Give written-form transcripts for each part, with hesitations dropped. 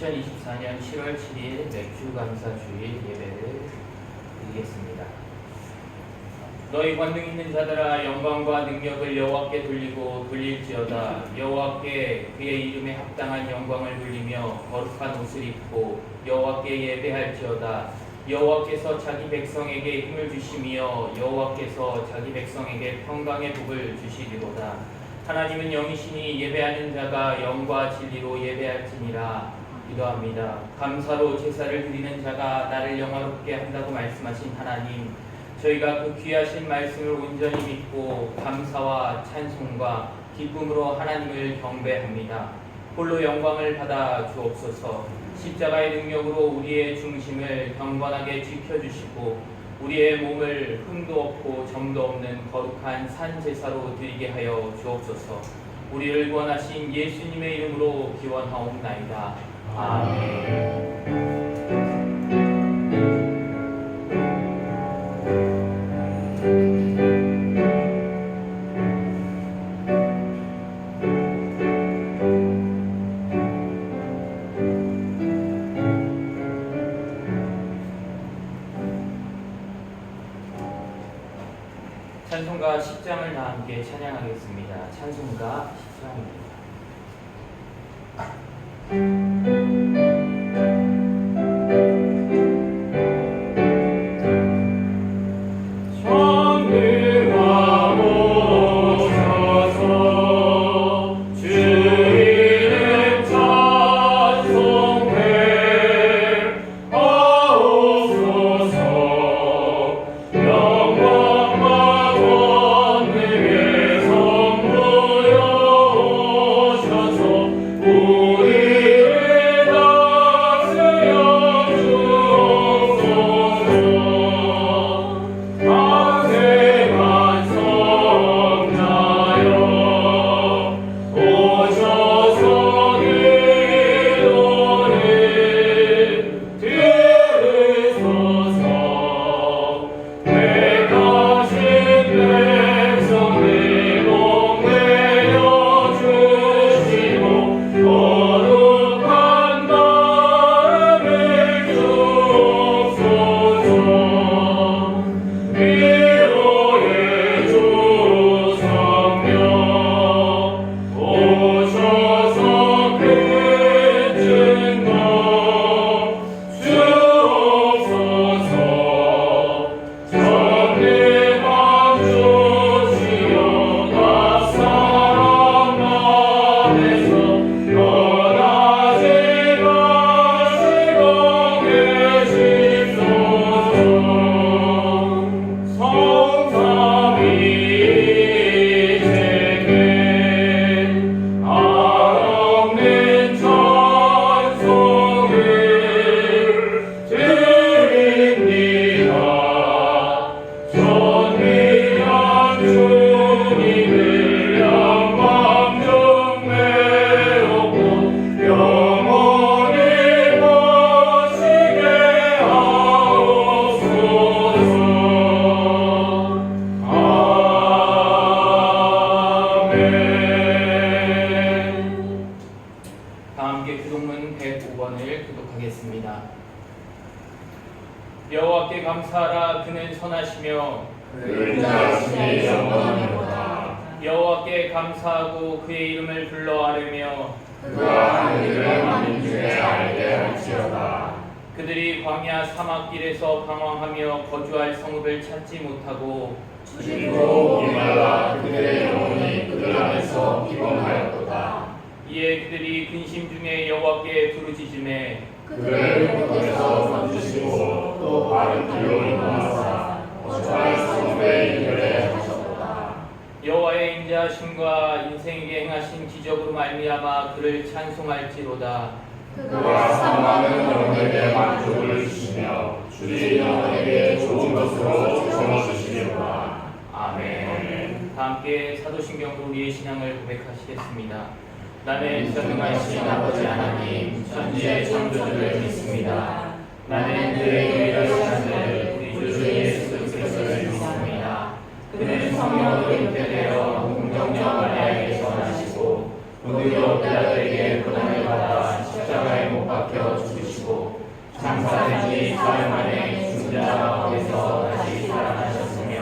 2024년 7월 7일 맥주 감사 주일 예배를 드리겠습니다. 너희 권능 있는 자들아 영광과 능력을 여호와께 돌리고 돌릴지어다. 여호와께 그의 이름에 합당한 영광을 돌리며 거룩한 옷을 입고 여호와께 예배할지어다. 여호와께서 자기 백성에게 힘을 주시며 여호와께서 자기 백성에게 평강의 복을 주시리로다. 하나님은 영이시니 예배하는 자가 영과 진리로 예배할지니라. 기도합니다. 감사로 제사를 드리는 자가 나를 영화롭게 한다고 말씀하신 하나님, 저희가 그 귀하신 말씀을 온전히 믿고 감사와 찬송과 기쁨으로 하나님을 경배합니다. 홀로 영광을 받아 주옵소서. 십자가의 능력으로 우리의 중심을 경건하게 지켜주시고 우리의 몸을 흠도 없고 점도 없는 거룩한 산제사로 드리게 하여 주옵소서. 우리를 구원하신 예수님의 이름으로 기원하옵나이다. 아멘. 찬송가 10장을 다 함께 찬양하겠습니다. 찬송가 10장입니다. 여호와께 감사하라. 그는 선하시며 그의 자신의 영원하니로다. 여호와께 감사하고 그의 이름을 불러 아뢰며 그가 하늘을 만민 중에 알게 할지어다. 그들이 광야 사막길에서 방황하며 거주할 성읍을 찾지 못하고 주리로 목말라 그들의 영혼이 그들 안에서 피곤하였도다. 이에 그들이 근심 중에 여호와께 부르짖음에 그들을 포도에서 건지시고 또 바른 길로 인도하사 거주할 성읍에 이르게 하셨도다. 여호와의 인자하심과 인생에게 행하신 기적으로 말미암아 그를 찬송할지로다. 그가 사모하는 영혼에게 만족을 주시며 주리 영혼에게 좋은 것으로 채워주시리로다. 아멘. 다 함께 사도신경으로 우리의 신앙을 고백하시겠습니다. 나는 전능하신 아버지 하나님 천지의 창조주를 믿습니다. 나는 그의 유일하신 아들 우리 주 예수 그리스도를 믿습니다. 그는 성령으로 잉태되어 공정령 마리아에게서 나시고 본디오 빌라도에게 고난을 받아 십자가에 못 박혀 장사되기 사흘 만에 죽은 자 가운데서 다시 살아나셨으며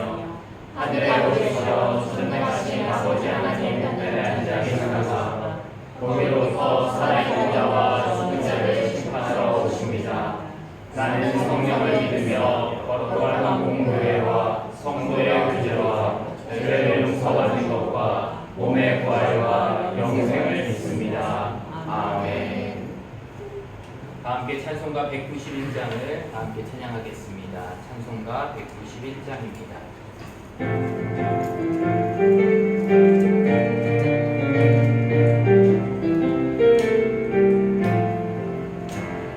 하늘에 오르시어 전능하신 아버지 하나님 우편에 앉아 계시다가 거기로부터 살아있는 자와 죽은 자를 심판하러 오십니다. 나는 성령을 믿으며 거룩한 공교회와 성도의 구제와 죄를 용서받는 것과 몸의 부활과 영생을 믿습니다. 아멘. 함께 찬송가 191장을 함께 찬양하겠습니다. 찬송가 191장입니다.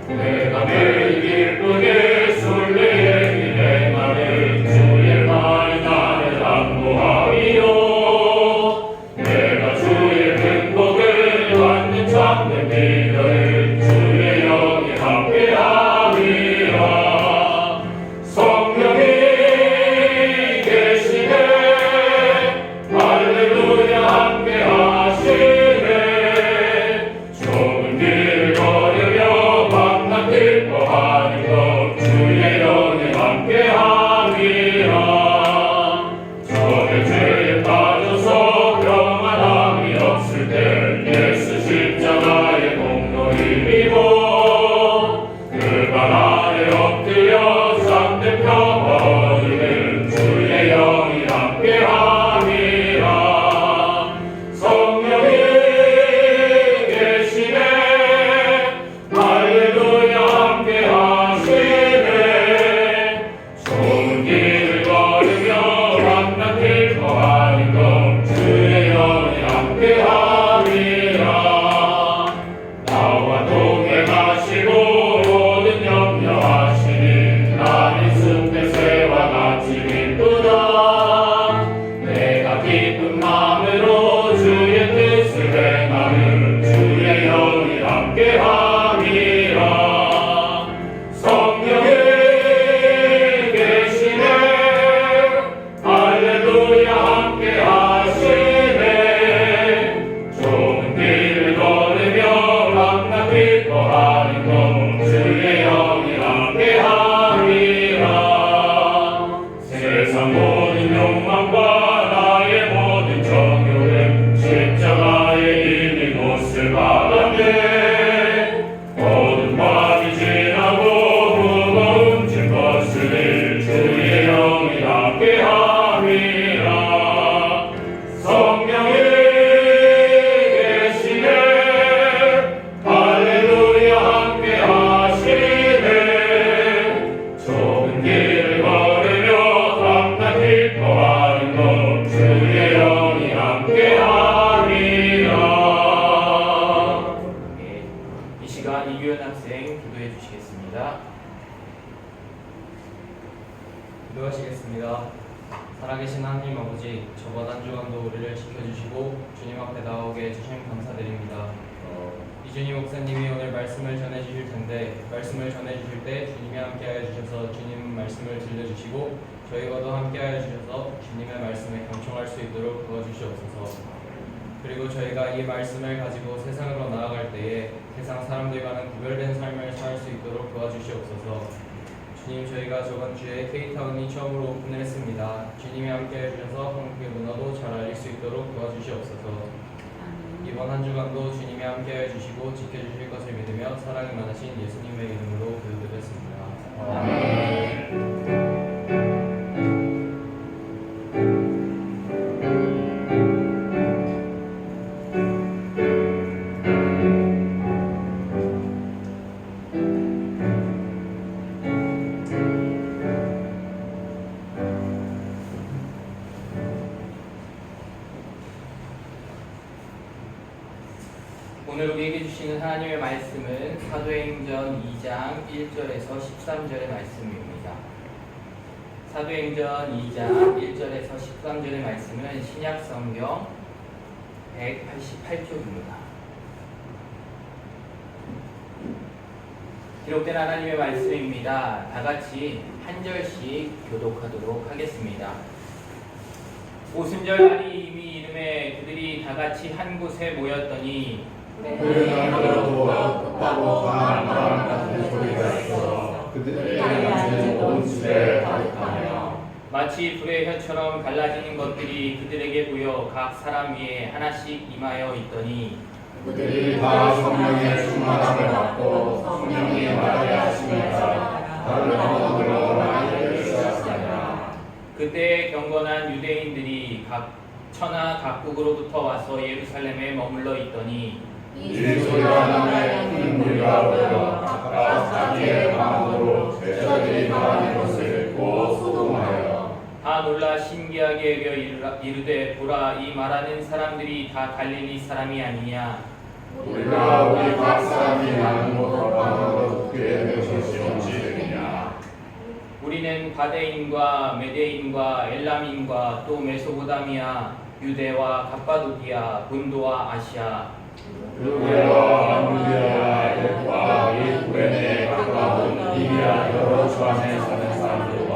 내가 매일 기쁘게 순례의 길에 나를 주의 말 나를 안보하리요. 내가 주의 근복을 받는 참된 비결을 주의 영이 함께하리라. 성령이 계시네 할렐루야 함께하시네. 좁은 길을 걸으며 밤낮을 거하는 것 주의 영이 함께하리라. 적의 죄에 빠져서 평안함이 없을 때 예수 십자가의 공로 힘입어 그 발 아래 엎드려 참된 평화 얻으는 주의 영이 함께하리라. 성령이 계시네 할렐루야 함께하시네. 좁은 길을 걸으며 밤낮을 거하는 것 주의 영이 함께하리라. 나와 동행하시고 모든 염려하시니 나는 숲에새와 같이 기쁘다. 내가 기쁜 마음으로 주의 뜻을 행하는 주의 영이 함께함이라. 성령이 계시네 할렐루야 함께하시네. 좁은 길을 걸으며 밤낮을 거하는 것 주의 영이 함께함이라. 세상 모든 욕망과 나의 모든 정욕은 십자가의 이미 못을 받았네. 어두운 밤이 지나고 무거운 짐 벗으니 주의 영이 함께함이라. 성령이 계시네 할렐루야 함께하시네. 좁은 길을 걸으며 밤낮을 거하는 것 주의 영이 함께하리라. 이 시간 이규현 학생 기도해 주시겠습니다. 기도하시겠습니다. 살아계신 하나님 아버지, 저번 한 주간도 우리를 지켜주시고 주님 앞에 나오게 해주심 감사드립니다. 이준희 목사님이 오늘 말씀을 전해주실 텐데 말씀을 전해주실 때 주님이 함께하여 주셔서 주님 말씀을 들려주시고 저희와도 함께하여 주셔서 주님의 말씀에 경청할 수 있도록 도와주시옵소서. 그리고 저희가 이 말씀을 가지고 세상으로 나아갈 때에 세상 사람들과는 구별된 삶을 살 수 있도록 도와주시옵소서. 주님, 저희가 저번 주에 K타운이 처음으로 오픈을 했습니다. 주님이 함께해 주셔서 한국의 문화도 잘 알릴 수 있도록 도와주시옵소서. 이번 한 주간도 주님이 함께해 주시고 지켜주실 것을 믿으며 사랑이 많으신 예수님의 이름으로 기도드렸습니다. 아멘. 오늘 우리에게 주시는 하나님의 말씀은 사도행전 2장 1절에서 13절의 말씀입니다. 사도행전 2장 1절에서 13절의 말씀은 신약성경 188쪽입니다. 기록된 하나님의 말씀입니다. 다 같이 한 절씩 교독하도록 하겠습니다. 오순절 날이 이미 이름에 그들이 다 같이 한 곳에 모였더니 그 너머로 크고 강한 바람 같은 소리가 있어 그들의 앉은 온수에 가득하며 마치 불의 혀처럼 갈라지는 것들이 그들에게 보여 각 사람 위에 하나씩 임하여 있더니 그들이 다 성령의 충만함을 받고 성령이 말하게 하심에 따라 다른 언어로 말하기를 시작하니라. 그때 경건한 유대인들이 각 천하 각국으로부터 와서 예루살렘에 머물러 있더니 이 소리가 남의 큰 무리가 모여 각각 자기의 방언으로 제자들이 말하는 것을 듣고 소동하여 다 놀라 신기하게 여겨 이르되 보라 이 말하는 사람들이 다 갈릴리 사람이 아니냐. 우리가 우리 각 사람이 나는 것 방언으로 듣게 된 것이 언제이냐. 우리는 바데인과 메데인과 엘람인과 또 메소보다미아 유대와 갑바도기아 본도와 아시아 유대와 아무리아 애국과 이 구레네 가까운 이리아 여러 주안에 사는 사람들과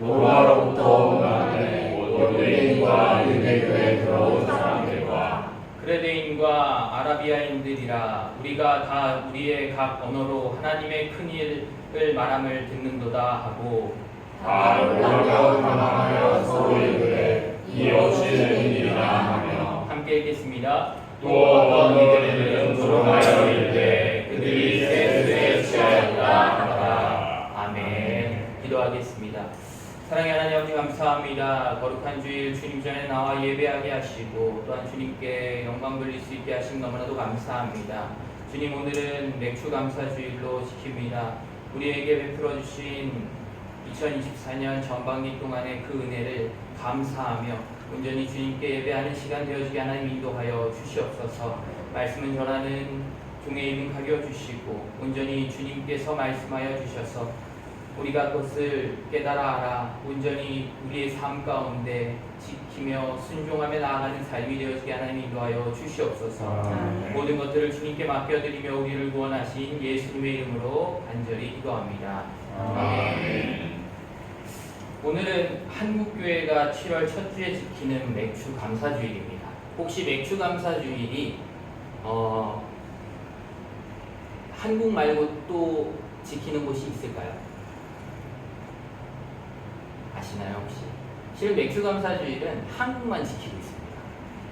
로마로부터 온 나라의 유대인과 유대교에 들어온 사람들과 그레데인과 아라비아인들이라 우리가 다 우리의 각 언어로 하나님의 큰 일을 말함을 듣는도다 하고 다 놀라며 당황하여 서로 이르되 이 어찌 된 일이냐 하며 함께 읽겠습니다. 또 어떤 이들은 조롱하여 이르되 그들이 세수에 취하였다 하더라. 아멘. 기도하겠습니다. 사랑의 하나님 아버지 감사합니다. 거룩한 주일 주님 전에 나와 예배하게 하시고 또한 주님께 영광 돌릴 수 있게 하신 너무나도 감사합니다. 주님 오늘은 맥주 감사 주일로 지킵니다. 우리에게 베풀어 주신 2024년 전반기 동안의 그 은혜를 감사하며 온전히 주님께 예배하는 시간 되어지게 하나님 인도하여 주시옵소서. 말씀을 전하는 종의 입은 가려 주시고 온전히 주님께서 말씀하여 주셔서 우리가 그것을 깨달아 알아 온전히 우리의 삶 가운데 지키며 순종하며 나아가는 삶이 되어지게 하나님 인도하여 주시옵소서. 모든 것들을 주님께 맡겨드리며 우리를 구원하신 예수님의 이름으로 간절히 기도합니다. 아멘. 오늘은 한국교회가 7월 첫 주에 지키는 맥주 감사주일입니다. 혹시 맥주 감사주일이 한국 말고 또 지키는 곳이 있을까요? 아시나요 혹시? 실은 맥주 감사주일은 한국만 지키고 있습니다.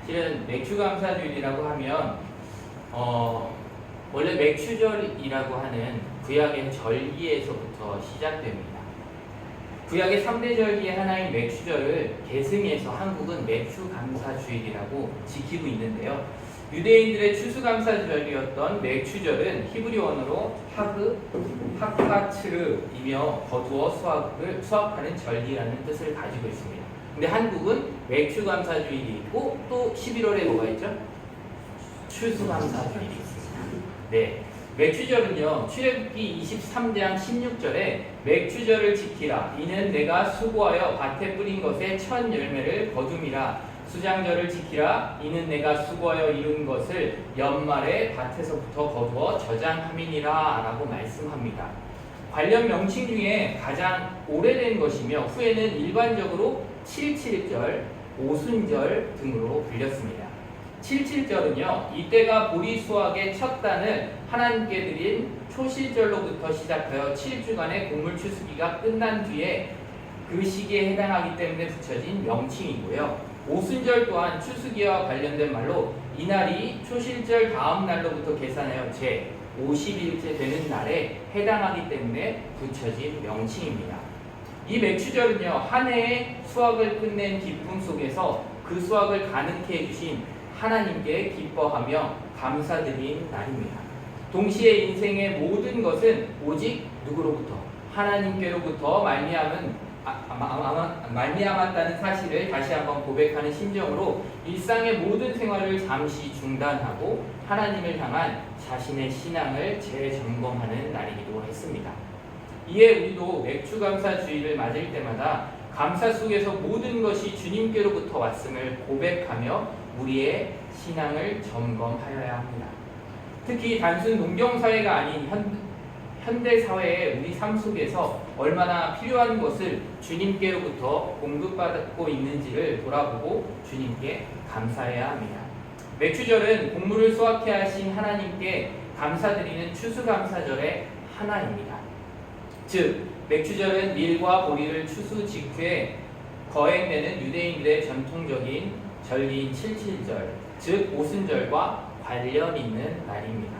실은 맥주 감사주일이라고 하면 원래 맥주절이라고 하는 구약의 절기에서부터 시작됩니다. 구약의 3대 절기의 하나인 맥주절을 계승해서 한국은 맥주감사주일이라고 지키고 있는데요. 유대인들의 추수감사절이었던 맥주절은 히브리 원어로 하카츠르이며 거두어 수확하는 절기라는 뜻을 가지고 있습니다. 근데 한국은 맥주감사주일이 있고 또 11월에 뭐가 있죠? 추수감사주일이 있습니다. 네. 맥주절은요, 출애굽기 23장 16절에 맥주절을 지키라. 이는 내가 수고하여 밭에 뿌린 것의 첫 열매를 거둠이라. 수장절을 지키라. 이는 내가 수고하여 이룬 것을 연말에 밭에서부터 거두어 저장함이니라. 라고 말씀합니다. 관련 명칭 중에 가장 오래된 것이며 후에는 일반적으로 7.7절, 오순절 등으로 불렸습니다. 7.7절은요, 이때가 보리 수확의 첫 단을 하나님께 드린 초실절로부터 시작하여 7주간의 곡물 추수기가 끝난 뒤에 그 시기에 해당하기 때문에 붙여진 명칭이고요. 오순절 또한 추수기와 관련된 말로 이날이 초실절 다음 날로부터 계산하여 제 50일째 되는 날에 해당하기 때문에 붙여진 명칭입니다. 이 맥주절은요, 한 해의 수확을 끝낸 기쁨 속에서 그 수확을 가능케 해주신 하나님께 기뻐하며 감사드린 날입니다. 동시에 인생의 모든 것은 오직 누구로부터? 하나님께로부터 말미암았다는 사실을 다시 한번 고백하는 심정으로 일상의 모든 생활을 잠시 중단하고 하나님을 향한 자신의 신앙을 재점검하는 날이기도 했습니다. 이에 우리도 맥주감사주일을 맞을 때마다 감사 속에서 모든 것이 주님께로부터 왔음을 고백하며 우리의 신앙을 점검하여야 합니다. 특히 단순 농경사회가 아닌 현대사회의 우리 삶 속에서 얼마나 필요한 것을 주님께로부터 공급받고 있는지를 돌아보고 주님께 감사해야 합니다. 맥주절은 곡물을 수확해 하신 하나님께 감사드리는 추수감사절의 하나입니다. 즉 맥추절은 밀과 보리를 추수 직후에 거행되는 유대인들의 전통적인 절기인 칠칠절, 즉 오순절과 관련 있는 날입니다.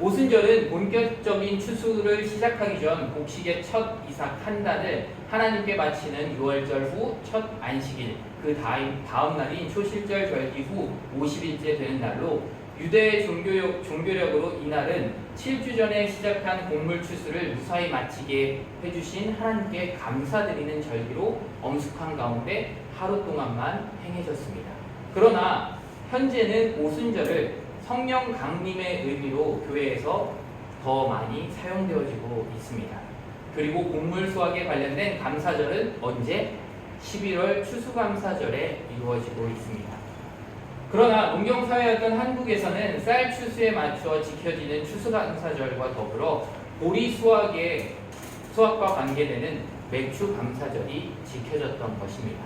오순절은 본격적인 추수를 시작하기 전 곡식의 첫 이삭 한 단을 하나님께 바치는 유월절 후 첫 안식일, 그 다음 날인 초실절 절기 후 50일째 되는 날로 유대의 종교력으로 이날은 7주 전에 시작한 곡물 추수를 무사히 마치게 해주신 하나님께 감사드리는 절기로 엄숙한 가운데 하루 동안만 행해졌습니다. 그러나 현재는 오순절을 성령 강림의 의미로 교회에서 더 많이 사용되어지고 있습니다. 그리고 곡물 수확에 관련된 감사절은 언제? 11월 추수감사절에 이루어지고 있습니다. 그러나 농경사회였던 한국에서는 쌀 추수에 맞춰 지켜지는 추수감사절과 더불어 보리 수확과 관계되는 맥추감사절이 지켜졌던 것입니다.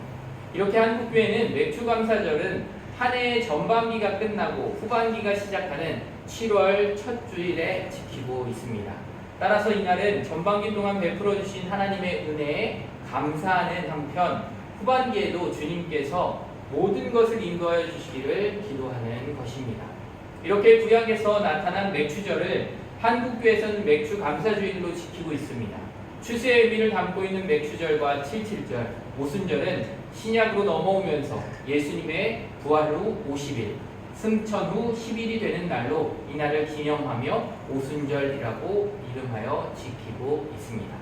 이렇게 한국교회는 맥추감사절은 한 해의 전반기가 끝나고 후반기가 시작하는 7월 첫 주일에 지키고 있습니다. 따라서 이날은 전반기 동안 베풀어 주신 하나님의 은혜에 감사하는 한편 후반기에도 주님께서 모든 것을 인도하여 주시기를 기도하는 것입니다. 이렇게 구약에서 나타난 맥추절을 한국교회에서는 맥추감사주일로 지키고 있습니다. 추수의 의미를 담고 있는 맥추절과 칠칠절, 오순절은 신약으로 넘어오면서 예수님의 부활 후 50일, 승천 후 10일이 되는 날로 이날을 기념하며 오순절이라고 이름하여 지키고 있습니다.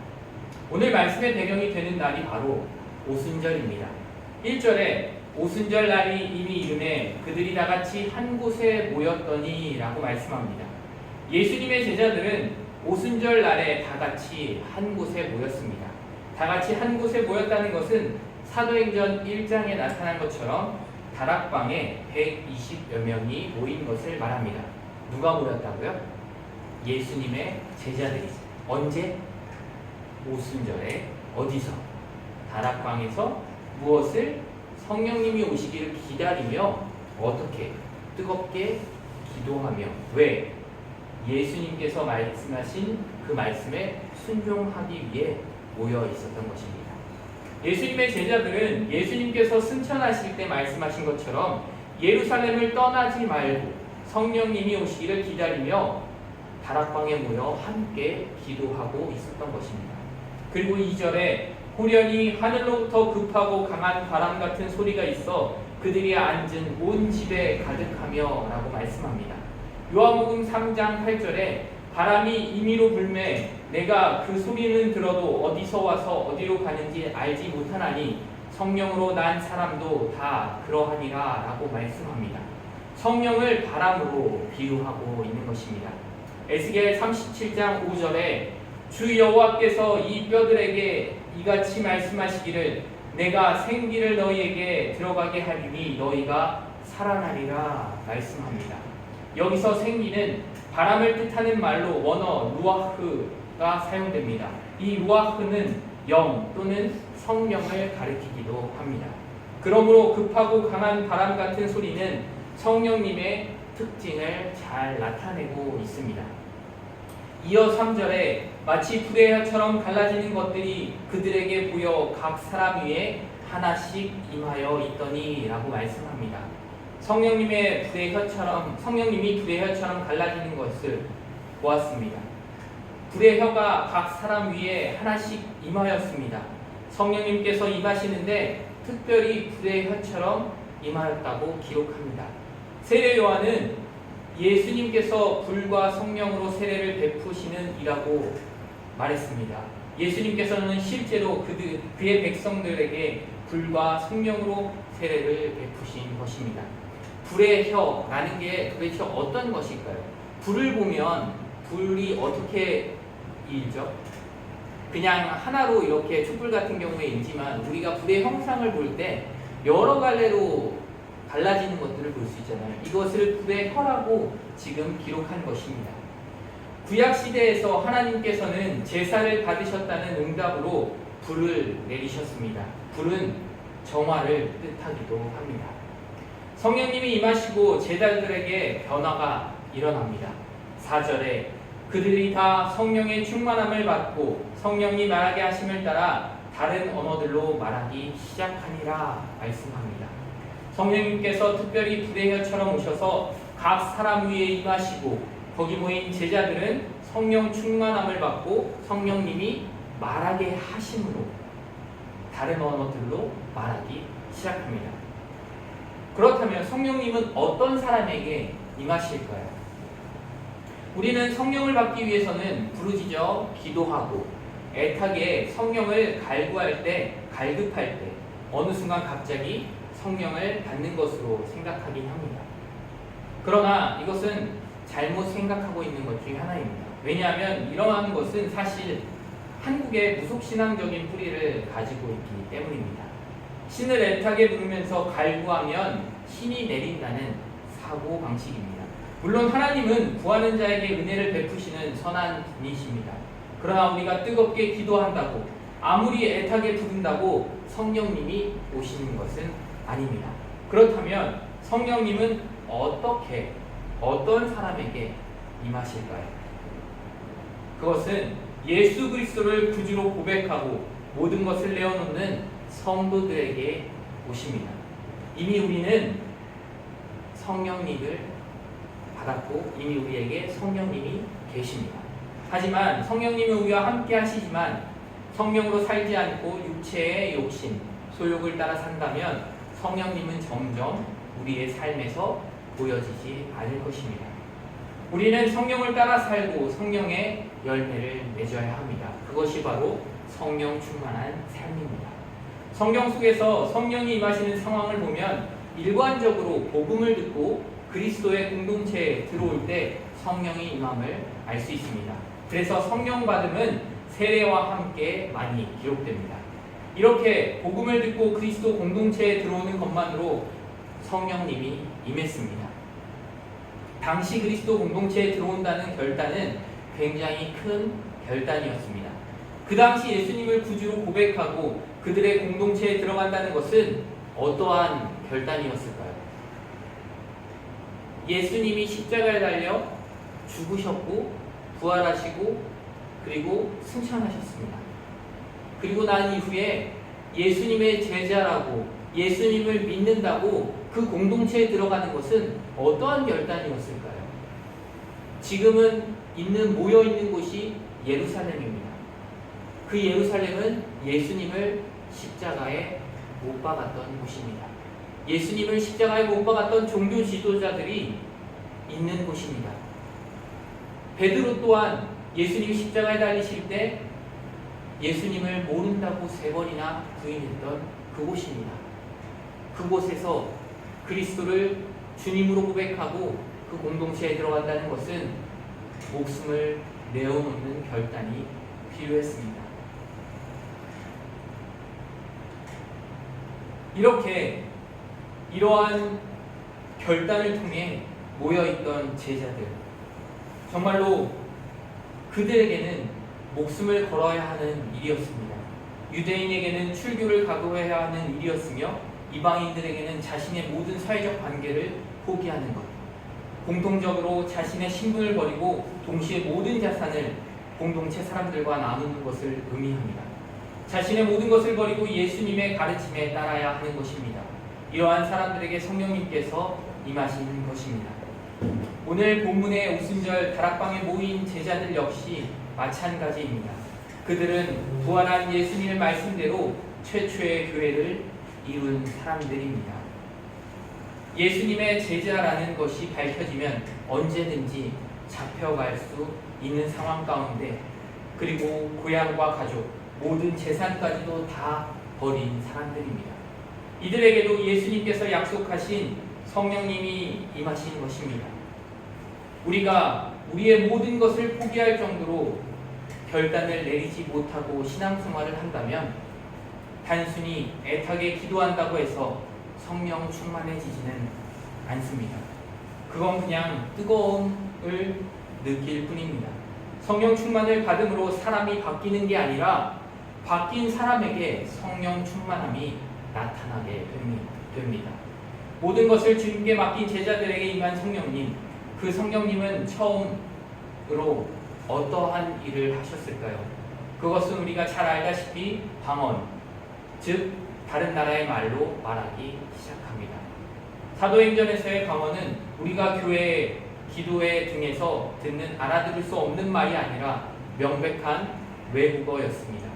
오늘 말씀의 배경이 되는 날이 바로 오순절입니다. 1절에 오순절 날이 이미 이르매 그들이 다 같이 한 곳에 모였더니 라고 말씀합니다. 예수님의 제자들은 오순절 날에 다 같이 한 곳에 모였습니다. 다 같이 한 곳에 모였다는 것은 사도행전 1장에 나타난 것처럼 다락방에 120여 명이 모인 것을 말합니다. 누가 모였다고요? 예수님의 제자들이. 언제? 오순절에. 어디서? 다락방에서 무엇을? 성령님이 오시기를 기다리며 어떻게? 뜨겁게 기도하며. 왜? 예수님께서 말씀하신 그 말씀에 순종하기 위해 모여 있었던 것입니다. 예수님의 제자들은 예수님께서 승천하실 때 말씀하신 것처럼 예루살렘을 떠나지 말고 성령님이 오시기를 기다리며 다락방에 모여 함께 기도하고 있었던 것입니다. 그리고 2절에 호련히 하늘로부터 급하고 강한 바람 같은 소리가 있어 그들이 앉은 온 집에 가득하며 라고 말씀합니다. 요한복음 3장 8절에 바람이 임의로 불매 내가 그 소리는 들어도 어디서 와서 어디로 가는지 알지 못하나니 성령으로 난 사람도 다 그러하니라 라고 말씀합니다. 성령을 바람으로 비유하고 있는 것입니다. 에스겔 37장 5절에 주 여호와께서 이 뼈들에게 이같이 말씀하시기를 내가 생기를 너희에게 들어가게 하리니 너희가 살아나리라 말씀합니다. 여기서 생기는 바람을 뜻하는 말로 원어 루아흐가 사용됩니다. 이 루아흐는 영 또는 성령을 가리키기도 합니다. 그러므로 급하고 강한 바람 같은 소리는 성령님의 특징을 잘 나타내고 있습니다. 이어 3절에 마치 불의 혀처럼 갈라지는 것들이 그들에게 보여 각 사람 위에 하나씩 임하여 있더니 라고 말씀합니다. 성령님이 불의 혀처럼 갈라지는 것을 보았습니다. 불의 혀가 각 사람 위에 하나씩 임하였습니다. 성령님께서 임하시는데 특별히 불의 혀처럼 임하였다고 기록합니다. 세례 요한은 예수님께서 불과 성령으로 세례를 베푸시는 이라고 말했습니다. 예수님께서는 실제로 그의 백성들에게 불과 성령으로 세례를 베푸신 것입니다. 불의 혀라는 게 도대체 어떤 것일까요? 불을 보면 불이 어떻게 일죠? 그냥 하나로 이렇게 촛불 같은 경우에 일지만 우리가 불의 형상을 볼 때 여러 갈래로 갈라지는 것들을 볼 수 있잖아요. 이것을 불의 혀라고 지금 기록한 것입니다. 구약시대에서 하나님께서는 제사를 받으셨다는 응답으로 불을 내리셨습니다. 불은 정화를 뜻하기도 합니다. 성령님이 임하시고 제자들에게 변화가 일어납니다. 4절에 그들이 다 성령의 충만함을 받고 성령이 말하게 하심을 따라 다른 언어들로 말하기 시작하니라 말씀합니다. 성령님께서 특별히 불의 혀처럼 오셔서 각 사람 위에 임하시고 거기 모인 제자들은 성령 충만함을 받고 성령님이 말하게 하심으로 다른 언어들로 말하기 시작합니다. 그렇다면 성령님은 어떤 사람에게 임하실까요? 우리는 성령을 받기 위해서는 부르짖어 기도하고 애타게 성령을 갈구할 때, 갈급할 때 어느 순간 갑자기 성령을 받는 것으로 생각하긴 합니다. 그러나 이것은 잘못 생각하고 있는 것 중에 하나입니다. 왜냐하면 이러한 것은 사실 한국의 무속신앙적인 뿌리를 가지고 있기 때문입니다. 신을 애타게 부르면서 갈구하면 신이 내린다는 사고방식입니다. 물론 하나님은 구하는 자에게 은혜를 베푸시는 선한 분이십니다. 그러나 우리가 뜨겁게 기도한다고 아무리 애타게 부른다고 성령님이 오시는 것은 아닙니다. 그렇다면 성령님은 어떻게 어떤 사람에게 임하실까요? 그것은 예수 그리스도를 구주로 고백하고 모든 것을 내어놓는 성도들에게 오십니다. 이미 우리는 성령님을 받았고 이미 우리에게 성령님이 계십니다. 하지만 성령님은 우리와 함께 하시지만 성령으로 살지 않고 육체의 욕심, 소욕을 따라 산다면 성령님은 점점 우리의 삶에서 보여지지 않을 것입니다. 우리는 성령을 따라 살고 성령의 열매를 맺어야 합니다. 그것이 바로 성령 충만한 삶입니다. 성경 속에서 성령이 임하시는 상황을 보면 일관적으로 복음을 듣고 그리스도의 공동체에 들어올 때 성령이 임함을 알 수 있습니다. 그래서 성령 받음은 세례와 함께 많이 기록됩니다. 이렇게 복음을 듣고 그리스도 공동체에 들어오는 것만으로 성령님이 임했습니다. 당시 그리스도 공동체에 들어온다는 결단은 굉장히 큰 결단이었습니다. 그 당시 예수님을 구주로 고백하고 그들의 공동체에 들어간다는 것은 어떠한 결단이었을까요? 예수님이 십자가에 달려 죽으셨고 부활하시고 그리고 승천하셨습니다. 그리고 난 이후에 예수님의 제자라고 예수님을 믿는다고 그 공동체에 들어가는 것은 어떠한 결단이었을까요? 지금은 모여 있는 곳이 예루살렘입니다. 그 예루살렘은 예수님을 십자가에 못 박았던 곳입니다. 예수님을 십자가에 못 박았던 종교 지도자들이 있는 곳입니다. 베드로 또한 예수님이 십자가에 달리실 때 예수님을 모른다고 3번이나 부인했던 그곳입니다. 그곳에서 그리스도를 주님으로 고백하고 그 공동체에 들어간다는 것은 목숨을 내어놓는 결단이 필요했습니다. 이러한 결단을 통해 모여있던 제자들, 정말로 그들에게는 목숨을 걸어야 하는 일이었습니다. 유대인에게는 출교를 각오해야 하는 일이었으며 이방인들에게는 자신의 모든 사회적 관계를 포기하는 것, 공통적으로 자신의 신분을 버리고 동시에 모든 자산을 공동체 사람들과 나누는 것을 의미합니다. 자신의 모든 것을 버리고 예수님의 가르침에 따라야 하는 것입니다. 이러한 사람들에게 성령님께서 임하시는 것입니다. 오늘 본문의 오순절 다락방에 모인 제자들 역시 마찬가지입니다. 그들은 부활한 예수님의 말씀대로 최초의 교회를 이룬 사람들입니다. 예수님의 제자라는 것이 밝혀지면 언제든지 잡혀갈 수 있는 상황 가운데 그리고 고향과 가족, 모든 재산까지도 다 버린 사람들입니다. 이들에게도 예수님께서 약속하신 성령님이 임하신 것입니다. 우리가 우리의 모든 것을 포기할 정도로 결단을 내리지 못하고 신앙생활을 한다면 단순히 애타게 기도한다고 해서 성령 충만해지지는 않습니다. 그건 그냥 뜨거움을 느낄 뿐입니다. 성령 충만을 받음으로 사람이 바뀌는 게 아니라 바뀐 사람에게 성령 충만함이 나타나게 됩니다. 모든 것을 주님께 맡긴 제자들에게 임한 성령님, 그 성령님은 처음으로 어떠한 일을 하셨을까요? 그것은 우리가 잘 알다시피 방언, 즉 다른 나라의 말로 말하기 시작합니다. 사도행전에서의 방언은 우리가 교회, 기도회 등에서 듣는 알아들을 수 없는 말이 아니라 명백한 외국어였습니다.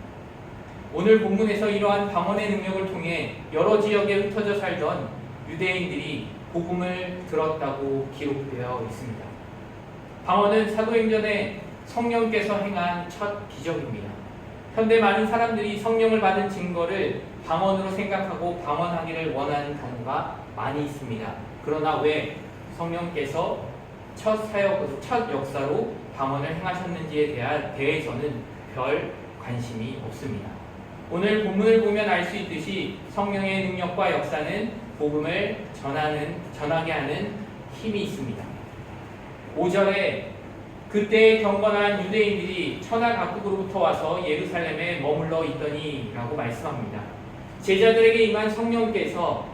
오늘 본문에서 이러한 방언의 능력을 통해 여러 지역에 흩어져 살던 유대인들이 복음을 들었다고 기록되어 있습니다. 방언은 사도행전에 성령께서 행한 첫 기적입니다. 현대 많은 사람들이 성령을 받은 증거를 방언으로 생각하고 방언하기를 원하는 경우가 많이 있습니다. 그러나 왜 성령께서 첫 역사로 방언을 행하셨는지에 대해서는 별 관심이 없습니다. 오늘 본문을 보면 알 수 있듯이 성령의 능력과 역사는 복음을 전하게 하는 힘이 있습니다. 5절에 그때 경건한 유대인들이 천하 각국으로부터 와서 예루살렘에 머물러 있더니 라고 말씀합니다. 제자들에게 임한 성령께서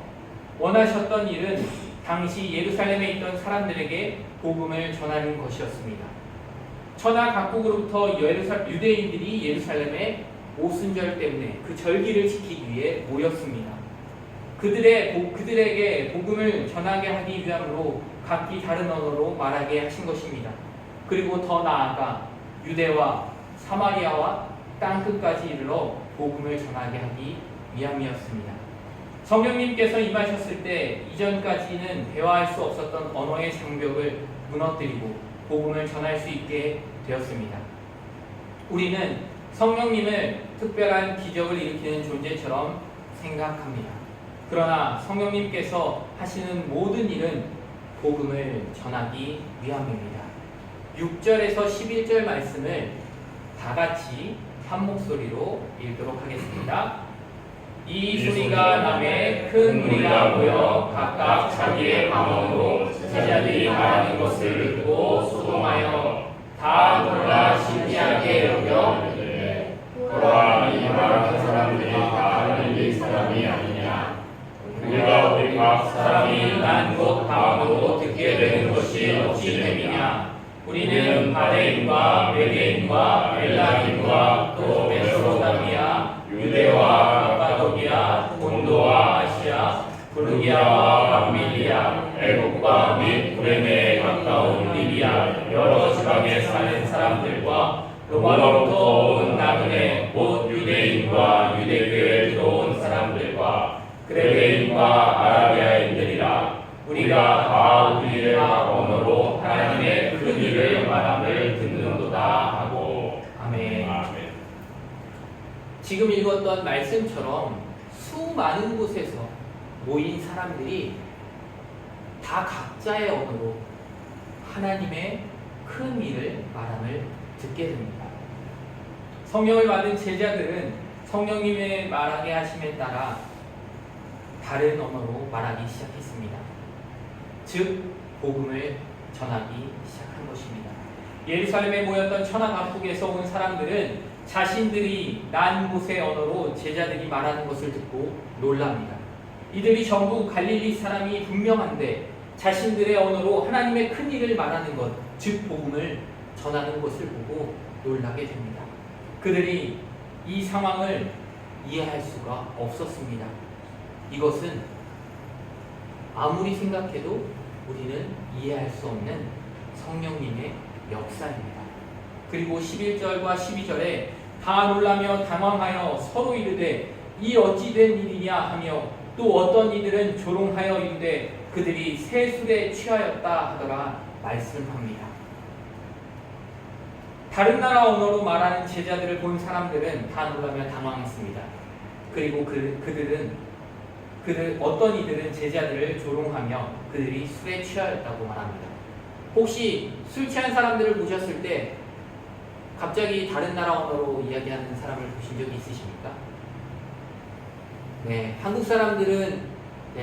원하셨던 일은 당시 예루살렘에 있던 사람들에게 복음을 전하는 것이었습니다. 천하 각국으로부터 유대인들이 예루살렘에 오순절 때문에 그 절기를 지키기 위해 모였습니다. 그들에게 복음을 전하게 하기 위함으로 각기 다른 언어로 말하게 하신 것입니다. 그리고 더 나아가 유대와 사마리아와 땅끝까지 이르러 복음을 전하게 하기 위함이었습니다. 성령님께서 임하셨을 때 이전까지는 대화할 수 없었던 언어의 장벽을 무너뜨리고 복음을 전할 수 있게 되었습니다. 우리는 성령님을 특별한 기적을 일으키는 존재처럼 생각합니다. 그러나 성령님께서 하시는 모든 일은 복음을 전하기 위함입니다. 6절에서 11절 말씀을 다 같이 한 목소리로 읽도록 하겠습니다. 이 소리가 남에 큰 무리가 모여 각각 자기의 방언으로 제자들이 말하는 것을 듣고 소동하여 다 놀라 신기하게 여겨 이르되 보라, 이 말하는 사람들이 다 갈릴리 사람이 아니냐. 우리가 우리 각 사람이 난 곧 방언으로 듣게 되는 것이 어찌 됨이냐. 우리는 바레인과 메데인과 엘라임과 또 메소포타미아, 유대와 갑바도기아, 본도와 아시아, 부르기아와 밤밀리아, 애국과 및 구레네에 가까운 리비아 여러 지방에 사는 사람들과 로마로부터 온 나그네 곧 유대인과 유대교에 들어온 사람들과 그레게인과 아라비아인들이라 우리가 다 우리의 언어로 하나님의 큰 일을 말함을 듣는도다 하고 아멘. 지금 읽었던 말씀처럼 수많은 곳에서 모인 사람들이 다 각자의 언어로 하나님의 큰 일을 말함을 듣게 됩니다. 성령을 받은 제자들은 성령님의 말하게 하심에 따라 다른 언어로 말하기 시작했습니다. 즉 복음을 전하기 시작한 것입니다. 예루살렘에 모였던 천하 각국에서 온 사람들은 자신들이 난 곳의 언어로 제자들이 말하는 것을 듣고 놀랍니다. 이들이 전부 갈릴리 사람이 분명한데 자신들의 언어로 하나님의 큰 일을 말하는 것, 즉 복음을 전하는 것을 보고 놀라게 됩니다. 그들이 이 상황을 이해할 수가 없었습니다. 이것은 아무리 생각해도 우리는 이해할 수 없는 성령님의 역사입니다. 그리고 11절과 12절에 다 놀라며 당황하여 서로 이르되 이 어찌 된 일이냐 하며 또 어떤 이들은 조롱하여 이르되 그들이 새 술에 취하였다 하더라 말씀합니다. 다른 나라 언어로 말하는 제자들을 본 사람들은 다 놀라며 당황했습니다. 그리고 어떤 이들은 제자들을 조롱하며 그들이 술에 취하였다고 말합니다. 혹시 술 취한 사람들을 보셨을 때 갑자기 다른 나라 언어로 이야기하는 사람을 보신 적이 있으십니까? 네, 한국 사람들은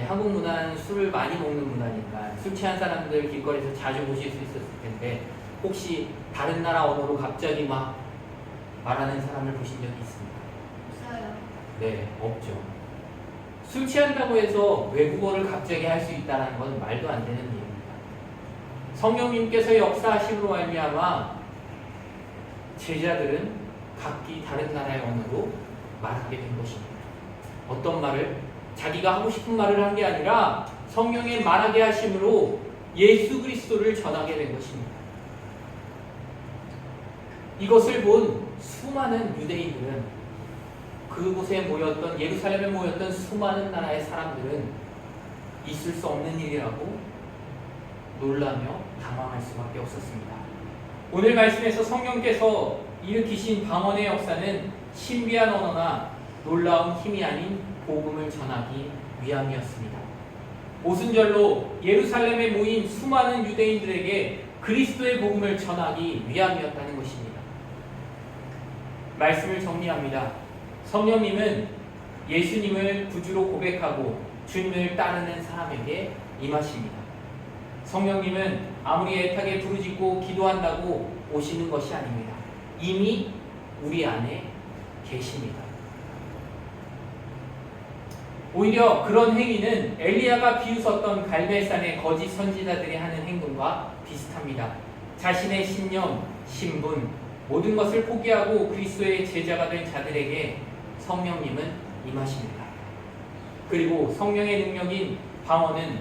한국 문화는 술을 많이 먹는 문화니까 술 취한 사람들 길거리에서 자주 보실 수 있었을 텐데 혹시 다른 나라 언어로 갑자기 막 말하는 사람을 보신 적이 있습니까? 없어요. 네, 없죠. 술 취한다고 해서 외국어를 갑자기 할 수 있다는 건 말도 안 되는 일입니다. 성령님께서 역사하심으로 말미암아 제자들은 각기 다른 나라의 언어로 말하게 된 것입니다. 어떤 말을? 자기가 하고 싶은 말을 한 게 아니라 성령의 말하게 하심으로 예수 그리스도를 전하게 된 것입니다. 이것을 본 수많은 유대인들은, 그곳에 모였던, 예루살렘에 모였던 수많은 나라의 사람들은 있을 수 없는 일이라고 놀라며 당황할 수밖에 없었습니다. 오늘 말씀에서 성령께서 일으키신 방언의 역사는 신비한 언어나 놀라운 힘이 아닌 복음을 전하기 위함이었습니다. 오순절로 예루살렘에 모인 수많은 유대인들에게 그리스도의 복음을 전하기 위함이었다는 것입니다. 말씀을 정리합니다. 성령님은 예수님을 구주로 고백하고 주님을 따르는 사람에게 임하십니다. 성령님은 아무리 애타게 부르짖고 기도한다고 오시는 것이 아닙니다. 이미 우리 안에 계십니다. 오히려 그런 행위는 엘리야가 비웃었던 갈멜산의 거짓 선지자들이 하는 행동과 비슷합니다. 자신의 신념, 신분, 모든 것을 포기하고 그리스도의 제자가 된 자들에게 성령님은 임하십니다. 그리고 성령의 능력인 방언은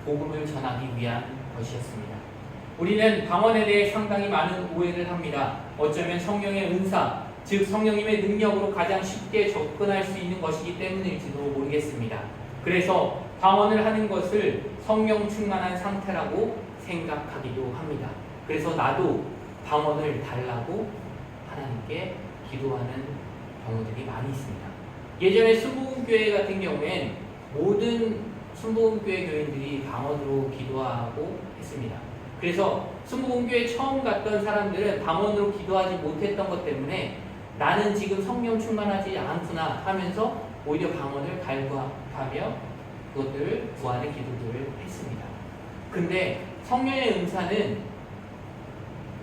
복음을 전하기 위한 것이었습니다. 우리는 방언에 대해 상당히 많은 오해를 합니다. 어쩌면 성령의 은사, 즉 성령님의 능력으로 가장 쉽게 접근할 수 있는 것이기 때문일지도 모르겠습니다. 그래서 방언을 하는 것을 성령 충만한 상태라고 생각하기도 합니다. 그래서 나도 방언을 달라고 하나님께 기도하는 경우들이 많이 있습니다. 예전에 순복음교회 같은 경우엔 모든 순복음교회 교인들이 방언으로 기도하고 했습니다. 그래서 순복음교회 처음 갔던 사람들은 방언으로 기도하지 못했던 것 때문에 나는 지금 성령 충만하지 않구나 하면서 오히려 방언을 갈구하며 그것들을 구하는 기도들을 했습니다. 근데 성령의 은사는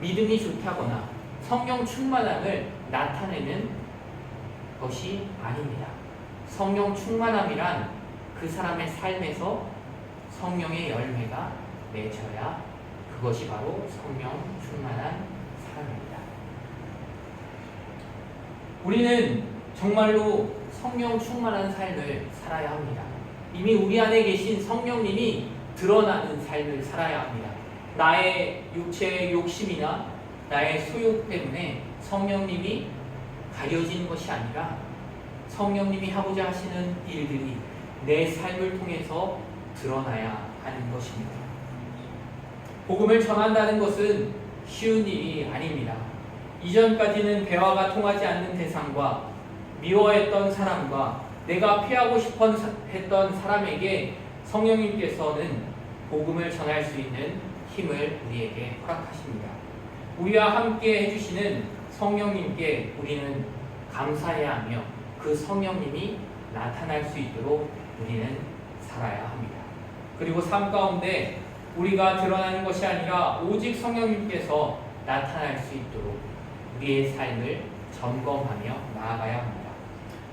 믿음이 좋다거나 성령 충만함을 나타내는 것이 아닙니다. 성령 충만함이란 그 사람의 삶에서 성령의 열매가 맺혀야 그것이 바로 성령 충만한 사람입니다. 우리는 정말로 성령 충만한 삶을 살아야 합니다. 이미 우리 안에 계신 성령님이 드러나는 삶을 살아야 합니다. 나의 육체의 욕심이나 나의 소욕 때문에 성령님이 가려지는 것이 아니라 성령님이 하고자 하시는 일들이 내 삶을 통해서 드러나야 하는 것입니다. 복음을 전한다는 것은 쉬운 일이 아닙니다. 이전까지는 대화가 통하지 않는 대상과 미워했던 사람과 내가 피하고 싶어 했던 사람에게 성령님께서는 복음을 전할 수 있는 힘을 우리에게 허락하십니다. 우리와 함께 해주시는 성령님께 우리는 감사해야 하며 그 성령님이 나타날 수 있도록 우리는 살아야 합니다. 그리고 삶 가운데 우리가 드러나는 것이 아니라 오직 성령님께서 나타날 수 있도록 우리의 삶을 점검하며 나아가야 합니다.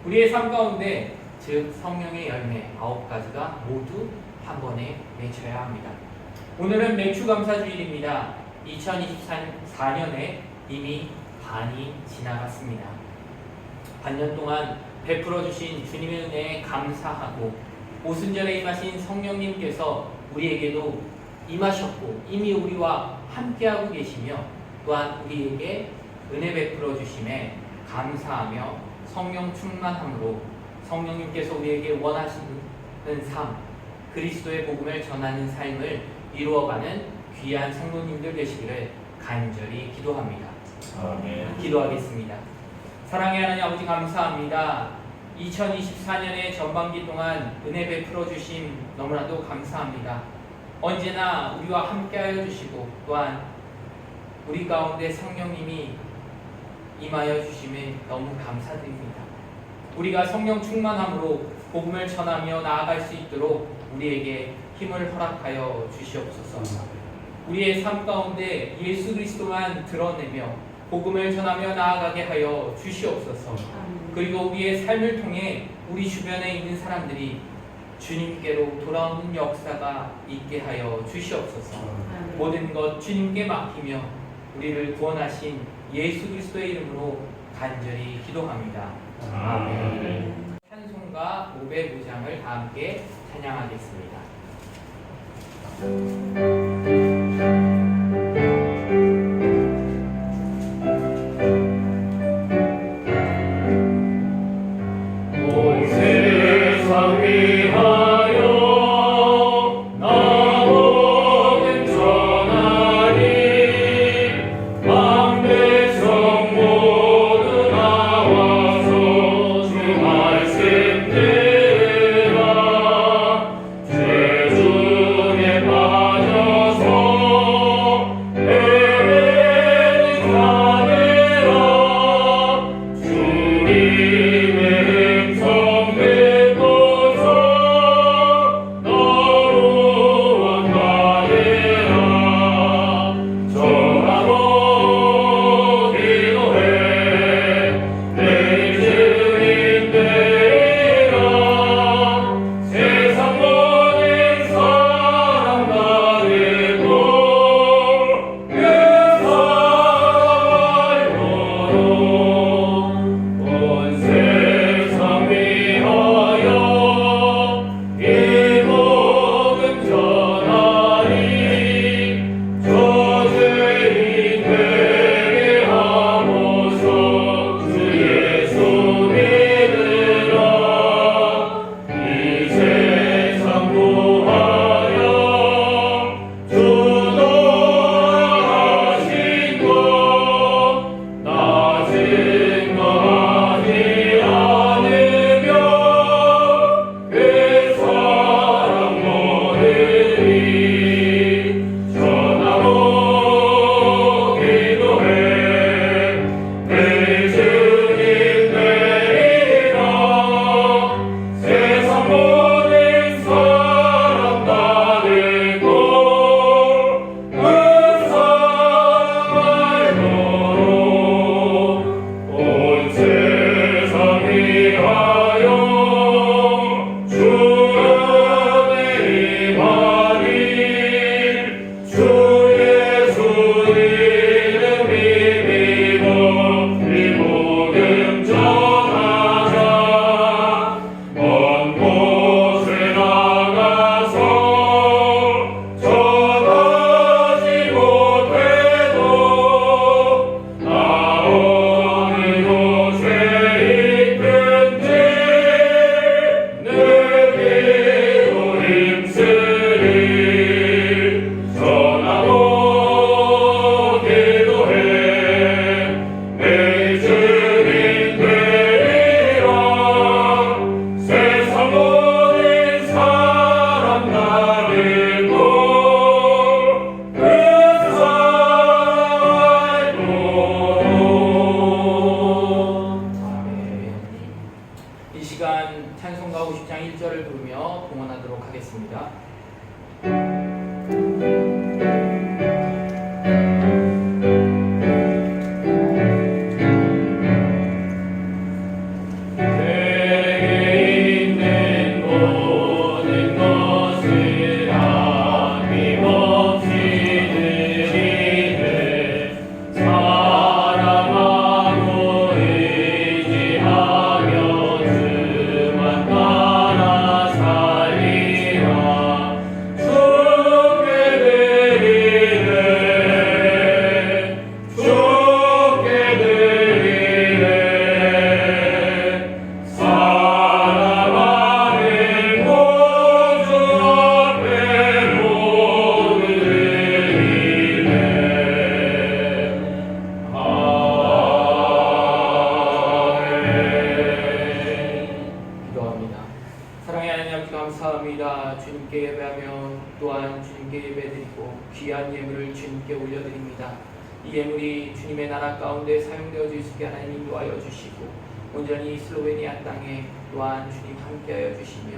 우리의 삶 가운데 즉 성령의 열매 9가지가 모두 한 번에 맺혀야 합니다. 오늘은 맥주감사주일입니다. 2024년에 이미 반이 지나갔습니다. 반년 동안 베풀어 주신 주님의 은혜에 감사하고 오순절에 임하신 성령님께서 우리에게도 임하셨고 이미 우리와 함께하고 계시며 또한 우리에게 은혜 베풀어 주심에 감사하며 성령 충만함으로 성령님께서 우리에게 원하시는 삶, 그리스도의 복음을 전하는 삶을 이루어가는 귀한 성도님들 되시기를 간절히 기도합니다. 아멘. 기도하겠습니다. 사랑의 하나님 아버지 감사합니다. 2024년의 전반기 동안 은혜 베풀어 주심 너무나도 감사합니다. 언제나 우리와 함께하여 주시고 또한 우리 가운데 성령님이 임하여 주심에 너무 감사드립니다. 우리가 성령 충만함으로 복음을 전하며 나아갈 수 있도록 우리에게 힘을 허락하여 주시옵소서. 우리의 삶 가운데 예수 그리스도만 드러내며 복음을 전하며 나아가게 하여 주시옵소서. 그리고 우리의 삶을 통해 우리 주변에 있는 사람들이 주님께로 돌아오는 역사가 있게 하여 주시옵소서. 모든 것 주님께 맡기며 우리를 구원하신 예수 그리스도의 이름으로 간절히 기도합니다. 아멘. 찬송가 509장을 다 함께 찬양하겠습니다. 온 세상 위하여 나오는 전하리 만대성 모두 나와서 주 말씀 들으라 죄 중에 빠져서 헤매는 자들아 주님의 음성 듣고서 너로 원하리라 전하고 기도해 내 주님 되리라 세상 모든 사람 가리고 그 사랑으로 온 세상 위하여 이 복음 전하리 저 죄인 되게 하소서 주 예수 믿으라 이 세상 구하여 주도하신 것 낮은 것 하지 않으며 그 사랑 모르리 전하고 기도해 내 주님 되리라 세상 모든 사람 가리고 그 사랑으로 온 세상 위하여 주의 임하리 주 예수 이름 믿고 이 복음 전하자 먼 곳에 나가서 전하지 못해도 나오는 곳에 있든지 늘 기도 힘쓰리 전하고 기도해 내 주님 되리라 세상 모든 사람 가리고 그 사랑으로 아멘. 이 시간 찬송가 50장 1절을 부르며 봉헌하도록 하겠습니다. 내게 있는 모든 것을 아낌없이 드리되 사랑하고 의지하며 주만 따라 살리라 주께 드리네 주께 드리네 사랑하는 모든 앞에 모두 드리네 아멘 기도합니다. 사랑의 하나님 아버지 감사합니다. 주님께 예배하며 또한 주님께 예배드리고 귀한 예물을 주님께 올려드립니다. 이 예물이 주님의 나라 가운데 사용되어질 수 있게 하나님 인도하여 주시고 온전히 슬로베니아 땅에 또한 주님 함께하여 주시며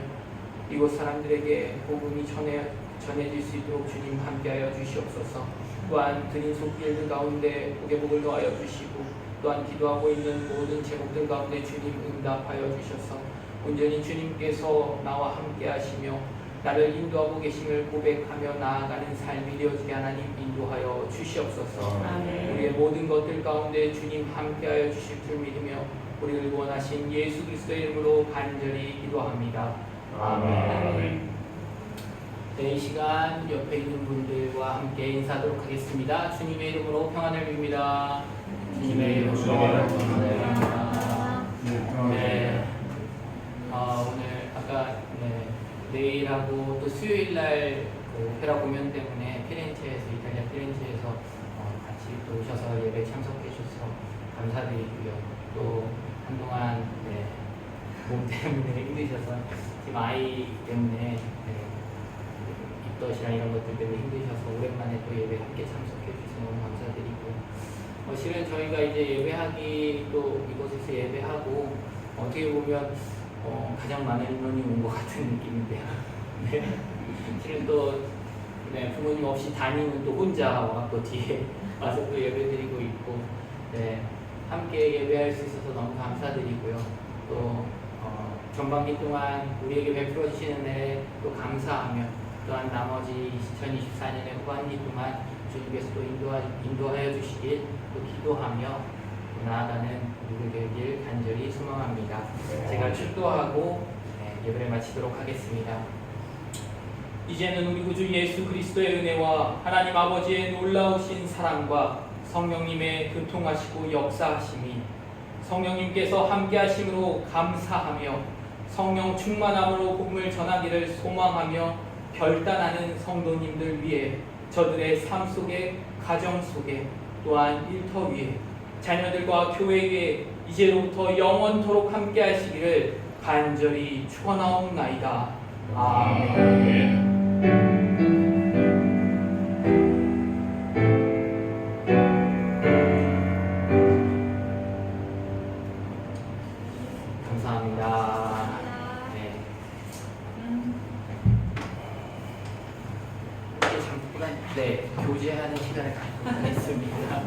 이곳 사람들에게 복음이 전해질 수 있도록 주님 함께하여 주시옵소서. 또한 드린 손길들 가운데 복의 복을 더하여 주시고 또한 기도하고 있는 모든 제목들 가운데 주님 응답하여 주셔서 온전히 주님께서 나와 함께 하시며 나를 인도하고 계심을 고백하며 나아가는 삶이 되어지게 하나님 인도하여 주시옵소서. 아멘. 우리의 모든 것들 가운데 주님 함께하여 주실 줄 믿으며 우리를 원하신 예수 그리스도의 이름으로 간절히 기도합니다. 아멘. 네, 이 시간 옆에 있는 분들과 함께 인사하도록 하겠습니다. 주님의 이름으로 평안을 빕니다. 주님의 이름으로 평안을 빕니다. 네, 오늘 아까 내일하고 또 수요일날 그 회라 공연 때문에 피렌체에서 이탈리아 피렌체에서 같이 또 오셔서 예배 참석해 주셔서 감사드리고요. 또 한동안 몸 때문에 힘드셔서 지금 아이 때문에 입덧이랑 이런 것들 때문에 힘드셔서 오랜만에 또 예배 함께 참석해 주셔서 너무 감사드리고 실은 저희가 이제 예배하기 또 이곳에서 예배하고 어떻게 보면 가장 많은 인원이 온 것 같은 느낌인데요. 네. 실은 또 부모님 없이 다니는 또 혼자 와갖고 뒤에 와서 또 예배드리고 있고 함께 예배할 수 있어서 너무 감사드리고요. 또 전반기 동안 우리에게 베풀어 주시는 애 또 감사하며 또한 나머지 2024년의 후반기 동안 주님께서 또 인도하여 주시길 또 기도하며 또 나아가는 우리들 되길 간절히 소망합니다. 제가 축도하고 예배를 마치도록 하겠습니다. 이제는 우리 구주 예수 그리스도의 은혜와 하나님 아버지의 놀라우신 사랑과 성령님의 교통하시고 역사하심이 성령님께서 함께하심으로 감사하며 성령 충만함으로 복음을 전하기를 소망하며 결단하는 성도님들 위해 저들의 삶 속에 가정 속에 또한 일터 위에 자녀들과 교회 위에 이제로부터 영원토록 함께하시기를 간절히 축원하옵나이다. 아멘. 감사합니다. 이제 잠깐 교제하는 시간을 갖도록 하겠습니다.